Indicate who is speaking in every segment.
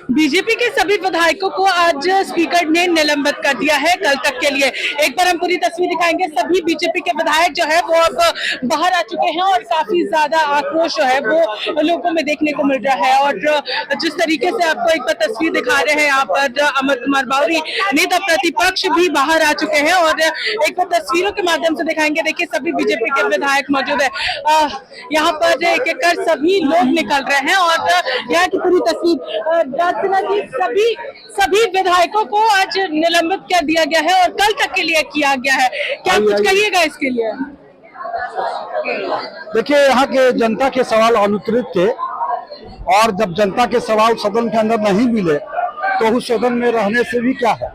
Speaker 1: BJP के सभी विधायकों को आज स्पीकर ने निलंबित कर दिया है कल तक के लिए। एक बार हम पूरी तस्वीर दिखाएंगे। सभी बीजेपी के विधायक जो है वो अब बाहर आ चुके हैं और काफी ज्यादा आक्रोश जो है वो लोगों में देखने को मिल रहा है। और जिस तरीके से आपको एक बार तस्वीर दिखा रहे हैं यहाँ पर अमर कुमार बावरी नेता प्रतिपक्ष भी बाहर आ चुके हैं और एक बार तस्वीरों के माध्यम से दिखाएंगे। देखिए सभी बीजेपी के विधायक मौजूद है। यहाँ पर एक एक कर सभी लोग निकल रहे हैं और यहाँ की पूरी तस्वीर जी सभी विधायकों को आज निलंबित कर दिया गया है और कल तक के लिए किया गया है। क्या कुछ कहिएगा इसके लिए?
Speaker 2: देखिए, यहाँ के जनता के सवाल अनुत्तरित थे और जब जनता के सवाल सदन के अंदर नहीं मिले तो उस सदन में रहने से भी क्या है।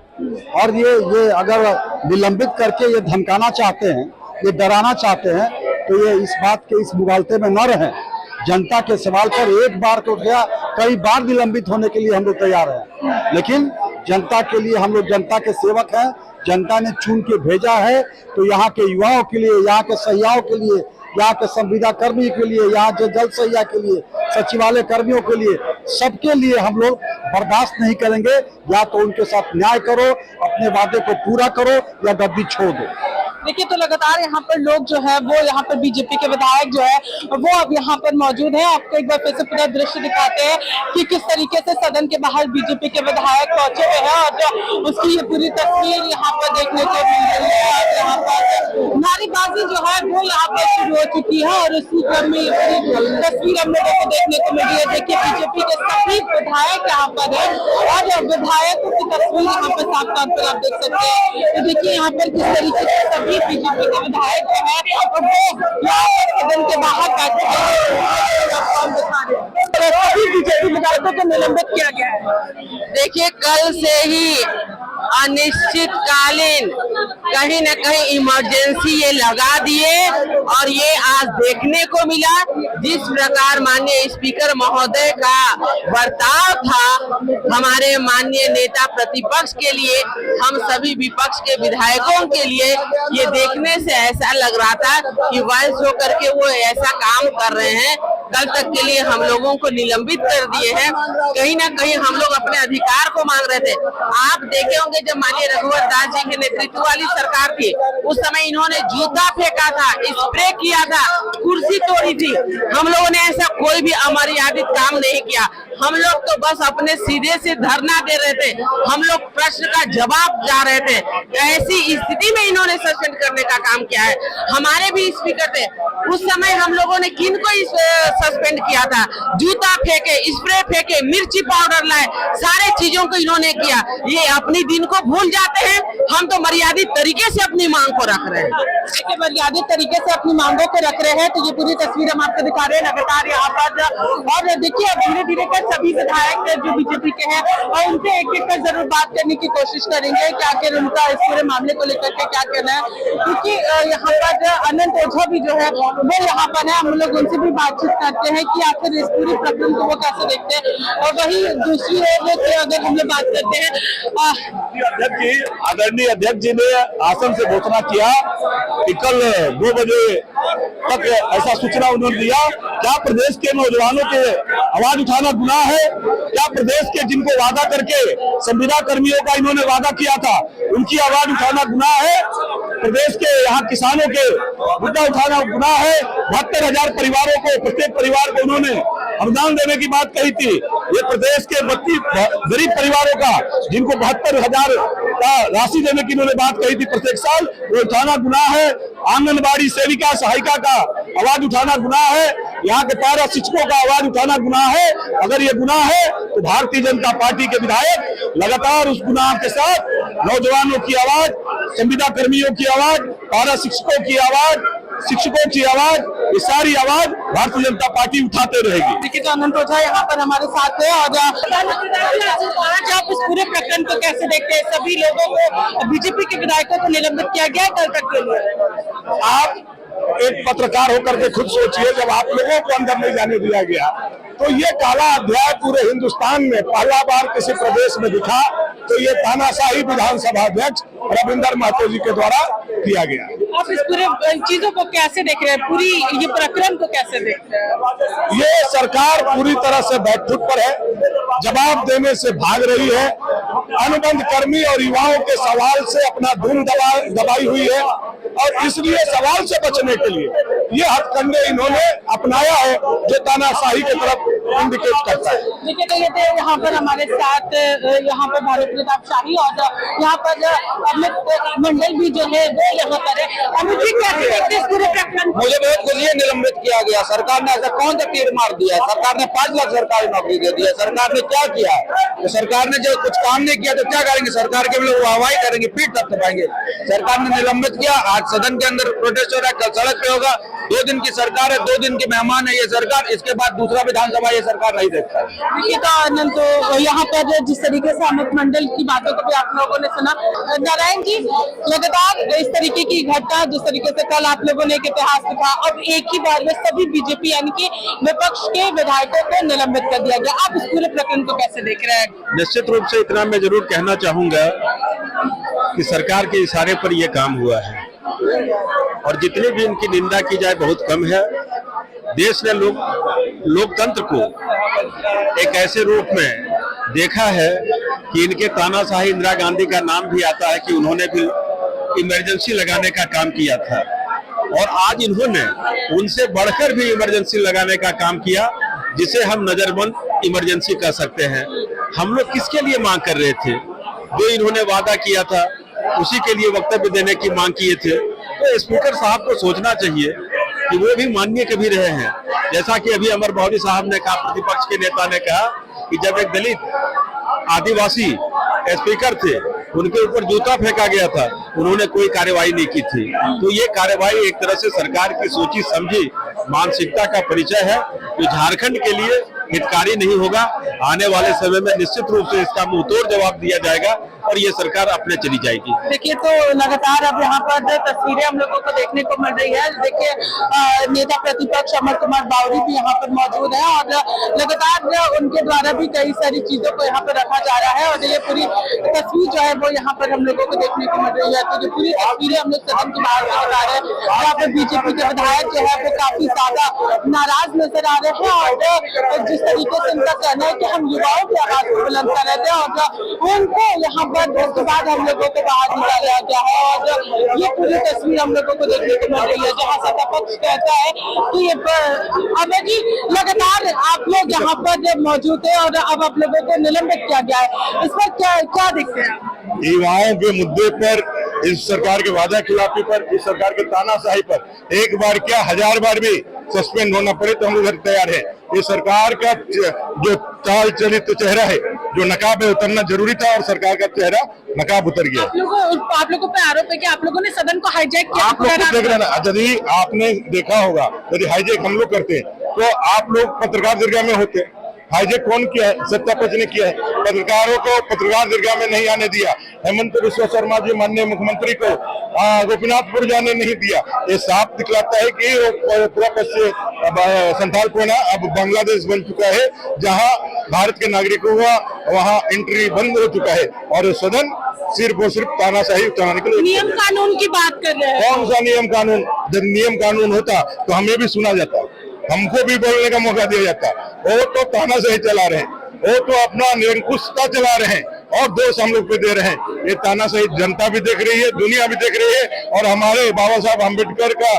Speaker 2: और ये अगर निलंबित करके ये धमकाना चाहते हैं, ये डराना चाहते हैं तो ये इस बात के इस मुगालते में न रहें। जनता के सवाल पर एक बार तो गया, कई बार निलंबित होने के लिए हम लोग तैयार हैं, लेकिन जनता के लिए हम लोग जनता के सेवक हैं। जनता ने चुन के भेजा है तो यहाँ के युवाओं के लिए, यहाँ के सहियाओं के लिए, यहाँ के संविदा कर्मी के लिए, यहाँ के जल सहिया के लिए, सचिवालय कर्मियों के लिए, सबके लिए हम लोग बर्दाश्त नहीं करेंगे। या तो उनके साथ न्याय करो, अपने वादे को पूरा करो या गद्दी छोड़ दो।
Speaker 1: देखिए तो लगातार यहाँ पर लोग जो है वो यहाँ पर बीजेपी के विधायक जो है वो अब यहाँ पर मौजूद हैं। आपको एक बार फिर से पूरा दृश्य दिखाते हैं कि किस तरीके से सदन के बाहर बीजेपी के विधायक पहुंचे हुए हैं और उसकी ये पूरी तस्वीर यहाँ पर देखने को मिल रही है। और यहाँ पर नारेबाजी जो है वो यहाँ पर शुरू हो चुकी है और उसी क्रम में ये पूरी तस्वीर हम लोगों को देखने को मिल रही है। देखिए बीजेपी के सभी विधायक यहाँ पर है और विधायकों की तस्वीर यहाँ पर साफ तौर पर आप देख सकते हैं। तो देखिए यहाँ पर किस तरीके से सभी बीजेपी के विधायक जो है वो यहाँ पर सदन के बाहर बैठे हैं। सभी बीजेपी विधायकों को निलंबित किया गया है।
Speaker 3: देखिए कल से ही अनिश्चितकालीन कहीं न कहीं इमरजेंसी ये लगा दिए और ये आज देखने को मिला जिस प्रकार माननीय स्पीकर महोदय का बर्ताव था हमारे माननीय नेता प्रतिपक्ष के लिए, हम सभी विपक्ष के विधायकों के लिए ये देखने से ऐसा लग रहा था कि वॉइस होकर के वो ऐसा काम कर रहे हैं। कल तक के लिए हम लोगों को निलंबित कर दिए हैं। कहीं ना कहीं हम लोग अपने अधिकार को मांग रहे थे। आप देखे होंगे जब माननीय रघुवर दास जी के नेतृत्व वाली सरकार थी उस समय इन्होंने जूता फेंका था, स्प्रे किया था, कुर्सी तोड़ी थी। हम लोगों ने ऐसा कोई भी अमर्यादित काम नहीं किया। हम लोग तो बस अपने सीधे से धरना दे रहे थे, हम लोग प्रश्न का जवाब जा रहे थे। ऐसी स्थिति में इन्होंने सस्पेंड करने का काम किया है। हमारे भी स्पीकर थे उस समय, हम लोगों ने किनको सस्पेंड किया था? जूता फेंके, स्प्रे फेंके, मिर्ची पाउडर लाए, सारे चीजों को इन्होंने किया। ये अपनी दिन को भूल जाते हैं। हम तो मर्यादित तरीके से अपनी मांग को रख रहे हैं।
Speaker 1: देखिए मर्यादित तरीके से अपनी मांगों को रख रहे हैं तो ये पूरी तस्वीर हम आपको दिखा रहे हैं लगातार यहाँ पर। और देखिए अब धीरे धीरे कर सभी विधायक जो बीजेपी के हैं और उनसे एक एक कर जरूर बात करने की कोशिश करेंगे कि आखिर उनका इस पूरे मामले को लेकर के क्या कहना है। क्योंकि यहाँ पर अनंत ओझा भी जो है वो यहाँ पर है, हम लोग उनसे भी बातचीत करते हैं कि आखिर इस पूरे प्रकरण को वो कैसे देखते हैं। और वही दूसरी ओर अगर हम लोग बात करते हैं,
Speaker 4: अध्यक्ष जी, आदरणीय अध्यक्ष जी ने आसन से घोषणा किया कि कल 2 बजे तक ऐसा सूचना उन्होंने दिया। क्या प्रदेश के नौजवानों के आवाज उठाना गुनाह है? क्या प्रदेश के जिनको वादा करके संविदा कर्मियों का इन्होंने वादा किया था उनकी आवाज उठाना गुनाह है? प्रदेश के यहाँ किसानों के मुद्दा उठाना गुनाह है? 72,000 परिवारों को, प्रत्येक परिवार को उन्होंने अनुदान देने की बात कही थी। ये प्रदेश के 32 गरीब परिवारों का जिनको 72,000 का राशि देने की उन्होंने बात कही थी प्रत्येक साल, वो उठाना गुनाह है। आंगनबाड़ी सेविका सहायिका का आवाज उठाना गुनाह है। यहाँ के पारा शिक्षकों का आवाज उठाना गुनाह है। अगर ये गुनाह है तो भारतीय जनता पार्टी के विधायक लगातार उस गुनाह के साथ नौजवानों की आवाज, संविदा कर्मियों की आवाज, पारा शिक्षकों की आवाज, शिक्षकों की आवाज, ये सारी आवाज भारतीय जनता पार्टी उठाते रहेगी।
Speaker 1: देखिए तो अनंत ओझा यहाँ पर हमारे साथ है और आज आप इस पूरे प्रकरण को कैसे देखते हैं? सभी लोगों को, बीजेपी के विधायकों को निलंबित किया गया है कल तक के लिए।
Speaker 4: आप एक पत्रकार होकर के खुद सोचिए, जब आप लोगों को अंदर नहीं जाने दिया गया तो ये काला अध्याय पूरे हिंदुस्तान में पहला बार किसी प्रदेश में दिखा, तो ये तानाशाही विधानसभा अध्यक्ष रविंदर महतो जी के द्वारा किया गया।
Speaker 1: आप इस पूरे चीजों को कैसे देख रहे हैं, पूरी ये प्रकरण को कैसे देख रहे हैं?
Speaker 4: ये सरकार पूरी तरह से बैकफुट पर है, जवाब देने से भाग रही है, अनुबंध कर्मी और युवाओं के सवाल से अपना धुन दबाई हुई है, और इसलिए सवाल से बचने के लिए ये हथकंडे इन्होंने अपनाया है जो तानाशाही की तरफ इंडिकेट करता है।
Speaker 1: देखिए तो ये थे यहाँ पर हमारे साथ यहाँ पर भानु प्रताप शाही और यहाँ पर अमित मंडल भी जो है वो यहाँ पर है। अमित जी कैसे देखते हैं इस पूरे प्रकरण?
Speaker 5: मुझे बहुत खुशी है, निलंबित किया गया। सरकार ने ऐसा कौन सा तीर मार दिया है? सरकार ने 5 लाख सरकारी नौकरी दे दी है। सरकार ने क्या किया? तो सरकार ने जो कुछ काम नहीं किया तो क्या करेंगे? सरकार के लोग वाहवाही करेंगे, पीठ थपथपाएंगे। सरकार ने निलंबित किया, आज सदन के अंदर प्रोटेस्ट हो रहा है, कल सड़क पे होगा। 2 दिन की सरकार है, 2 दिन के मेहमान है ये सरकार, इसके बाद दूसरा विधानसभा ये सरकार नहीं देखता है।
Speaker 1: देखिए तो आनंद, तो यहाँ पर जिस तरीके से अमित मंडल की बातों को भी आप लोगों ने सुना। नारायण जी, लगातार इस तरीके की घटना, जिस तरीके से कल आप लोगों ने एक इतिहास दिखा, अब एक ही बार में सभी बीजेपी यानी कि विपक्ष के विधायकों को निलंबित कर दिया गया। आप इस पूरे प्रकरण को कैसे देख रहे हैं?
Speaker 6: निश्चित रूप से इतना मैं जरूर कहना चाहूंगा कि सरकार के इशारे पर यह काम हुआ है, और जितनी भी इनकी निंदा की जाए बहुत कम है। देश ने लोकतंत्र को एक ऐसे रूप में देखा है कि इनके तानाशाही इंदिरा गांधी का नाम भी आता है कि उन्होंने भी इमरजेंसी लगाने का काम किया था, और आज इन्होंने उनसे बढ़कर भी इमरजेंसी लगाने का काम किया, जिसे हम नजरबंद इमरजेंसी कह सकते हैं। हम लोग किसके लिए मांग कर रहे थे? जो इन्होंने वादा किया था उसी के लिए वक्तव्य देने की मांग किए थे। तो स्पीकर साहब को सोचना चाहिए कि वो भी माननीय कभी रहे हैं। जैसा कि अभी अमर बौरी साहब ने कहा, प्रतिपक्ष के नेता ने कहा कि जब एक दलित आदिवासी स्पीकर थे, उनके ऊपर जूता फेंका गया था, उन्होंने कोई कार्यवाही नहीं की थी। तो ये कार्यवाही एक तरह से सरकार की सोची समझी मानसिकता का परिचय है, जो झारखंड के लिए हितकारी नहीं होगा। आने वाले समय में निश्चित रूप से इसका मुंहतोड़ जवाब दिया जाएगा और ये सरकार अपने चली जाएगी।
Speaker 1: देखिए तो लगातार अब यहाँ पर तस्वीरें हम लोगों को देखने को मिल रही है। देखिए नेता प्रतिपक्ष अमर कुमार बावरी भी यहाँ पर मौजूद है, और लगातार उनके द्वारा भी कई सारी चीजों को यहाँ पर रखा जा रहा है, और ये पूरी तस्वीर जो है वो यहाँ पर हम लोगों को देखने को मिल रही है। तो ये पूरी तस्वीरें हम लोग सदन के बाहर से बता रहे हैं, यहाँ पर बीजेपी के विधायक जो है वो काफी ज्यादा नाराज नजर आ रहे हैं, और जिस तरीके से उनका कहना है कि हम युवाओं की आवाज को बुलंद कर रहे थे, और उनको यहाँ पर उसके बाद हम लोगों को बाहर निकाला गया है। और ये पूरी तस्वीर हम लोगों को देखने को मिल रही है, जहाँ सत्ता पक्ष कहता है कि ये अमित जी लगातार आप लोग यहाँ पर मौजूद है और अब आप लोगों को निलंबित किया गया है, इस पर क्या देखते हैं?
Speaker 4: युवाओं के मुद्दे पर, इस सरकार के वादा खिलाफी पर, इस सरकार के तानाशाही पर एक बार क्या 1000 बार भी सस्पेंड होना पड़े तो हम लोग तैयार है। ये सरकार का जो चाल चलित चेहरा है, जो नकाब है, उतरना जरूरी था, और सरकार का चेहरा नकाब उतर गया।
Speaker 1: आप लोगों पे आरोप है कि आप लोगों ने सदन को हाईजैक किया।
Speaker 4: आप लोग देख रहे ना, यदि आपने देखा होगा, यदि हाईजैक हम लोग करते तो आप लोग पत्रकार दीर्घा में होते। हाईजैक कौन किया है? सत्ता पक्ष ने किया है। पत्रकारों को पत्रकार दीर्घा में नहीं आने दिया। हेमंत बिस्वा शर्मा जी माननीय मुख्यमंत्री को गोपीनाथपुर जाने नहीं दिया। ये साफ दिखलाता है कि पूरा पश्चिम संथालकोना अब बांग्लादेश बन चुका है, जहां भारत के नागरिकों का वहां एंट्री बंद हो चुका है, और सदन सिर्फ और सिर्फ तानाशाही चलाने के लिए।
Speaker 1: नियम कानून की बात कर रहे हैं।
Speaker 4: कौन सा नियम कानून? जब नियम कानून होता तो हमें भी सुना जाता, हमको भी बोलने का मौका दिया जाता। वो तो तानाशाही चला रहे हैं, वो तो अपना निरंकुशता चला रहे हैं, और दोष हम लोग पे दे रहे हैं। ये तानाशाही जनता भी देख रही है, दुनिया भी देख रही है, और हमारे बाबा साहब अम्बेडकर का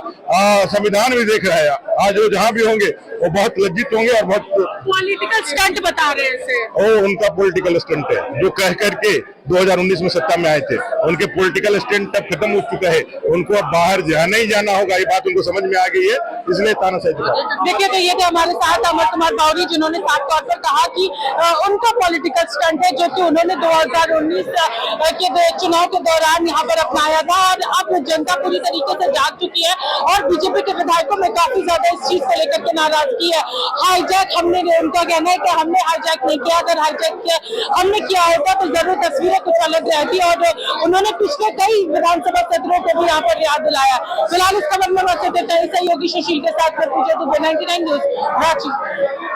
Speaker 4: संविधान भी देख रहा है। आज वो जहाँ भी होंगे वो बहुत लज्जित होंगे और बहुत
Speaker 1: पॉलिटिकल स्टंट बता रहे हैं।
Speaker 4: वो उनका पॉलिटिकल स्टंट है, जो कह करके 2019 में सत्ता में आए थे। उनके पॉलिटिकल स्टंट अब खत्म हो चुका है, उनको अब बाहर जाना ही जाना होगा। ये बात उनको समझ में आ गई है, इसलिए तानाशाही।
Speaker 1: देखिए तो ये थे हमारे साथ अमर कुमार बावरी, जिन्होंने साफ तौर पर कहा कि उनका पॉलिटिकल स्टंट है, जो कि उन्होंने हमने 2019 के चुनाव के दौरान यहाँ पर अपनाया था और अब जनता पूरी तरीके से जाग चुकी है और बीजेपी के विधायकों में काफी ज्यादा इस चीज को लेकर के नाराजगी है। हाईजैक हमने, उनका कहना है कि हमने हाईजैक नहीं किया, अगर हाईजैक हमने किया होता तो जरूर तस्वीरें कुछ अलग रहती और उन्होंने पिछले कई विधानसभा सत्रों को भी यहाँ पर याद दिलाया। फिलहाल इस खबर में सहयोगी सुशील के साथ में पूछे तो 99 न्यूज रांची।